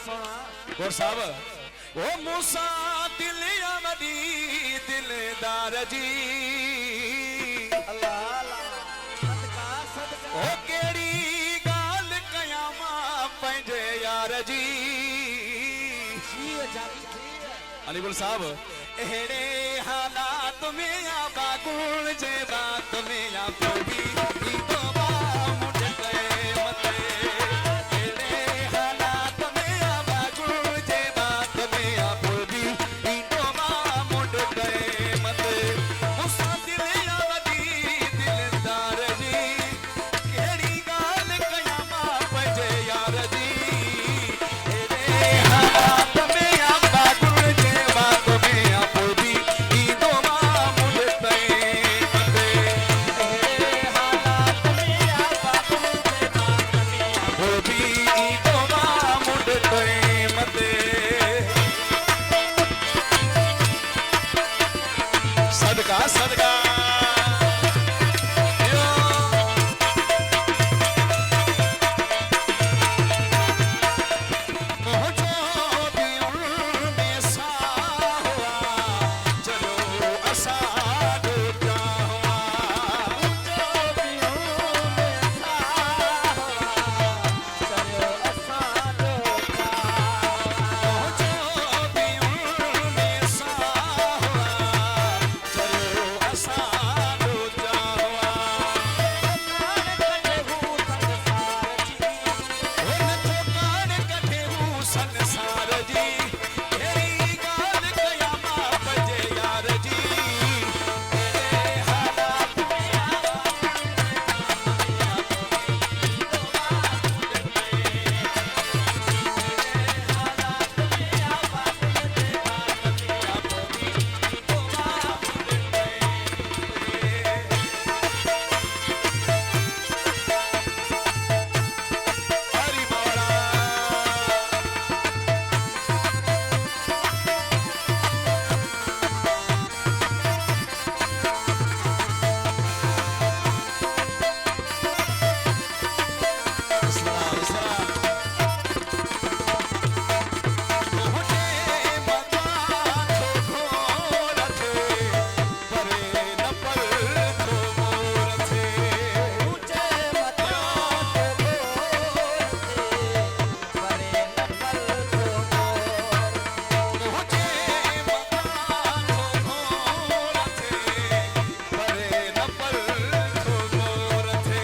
और साहब ओ मूसा दिल अमदी दिलदार जी ओ केड़ी गाल कयामा पंजे यार जी अली गुल साहब एड़े हालात में आबा गुण जे बात में आप भी तो बा मुझ गए मते एड़े हालात में आबा गुण जे बात में आप भी तो बा मुझ गए मते मूसा दिल अवदी दिलदार जी केड़ी गाल कयामा पंजे यार जी एड़े हालात में आबा गुण जे बात में आप भी तो बा मुझ गए मते एड़े हालात में आबा गुण जे बात में आप भी तो बा मुझ गए मते सदका सदका यो मोहजो भी उनमें सा हुआ चलो असा डूबा हुआ मोहजो भी उनमें सा हुआ चलो असा डूबा मोहजो भी उनमें सा हुआ चलो असा डूबा हुआ संसार जी तेरी गाल कयामा बजे यार जी तेरे हालात में हरि मौला इस्लाम इस्लाम मोहटे मकान तो घोर थे परे न पर तो मोर थे ऊंचे मकान तो घोर थे परे न पर तो मोर मोहटे मकान तो घोर थे परे न पर तो मोर थे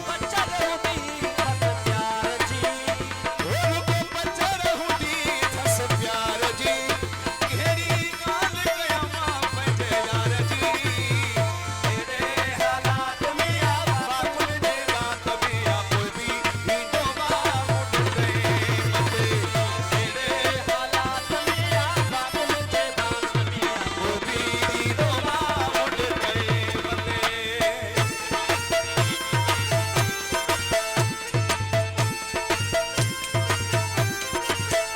बच्चा रोटी थस प्यार जी उनको बच्चा रोटी थस प्यार जी केड़ी गाल कयामा पंजे यार जी तेरे हालात में आबा गुण जे बात में आप भी तो बा मुझ गए मते तेरे हालात में आबा गुण जे बात में आप भी तो बा मुझ गए मते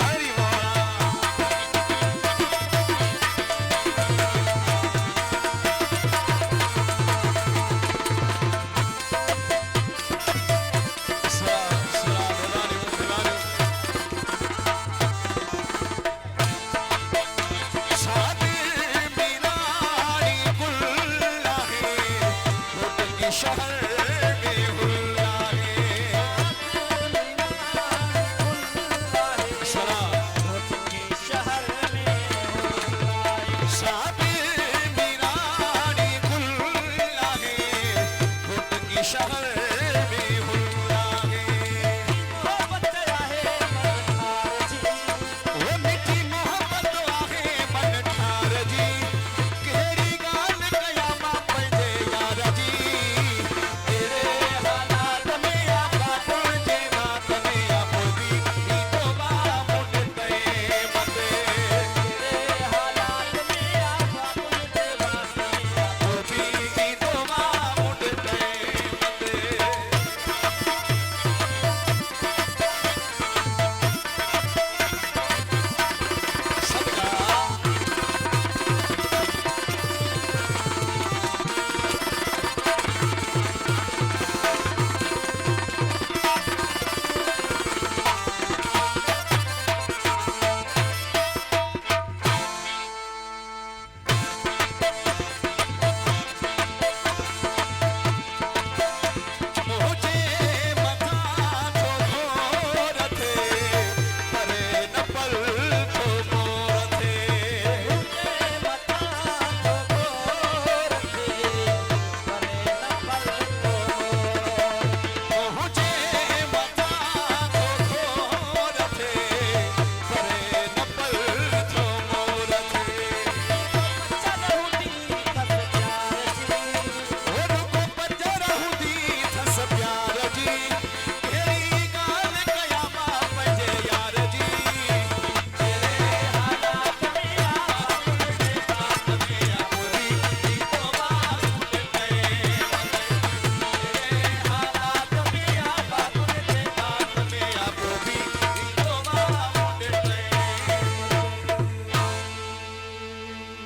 हरि मौला सलाम सलाम दीवानी शादी मीनारी गुल है रोड की शहर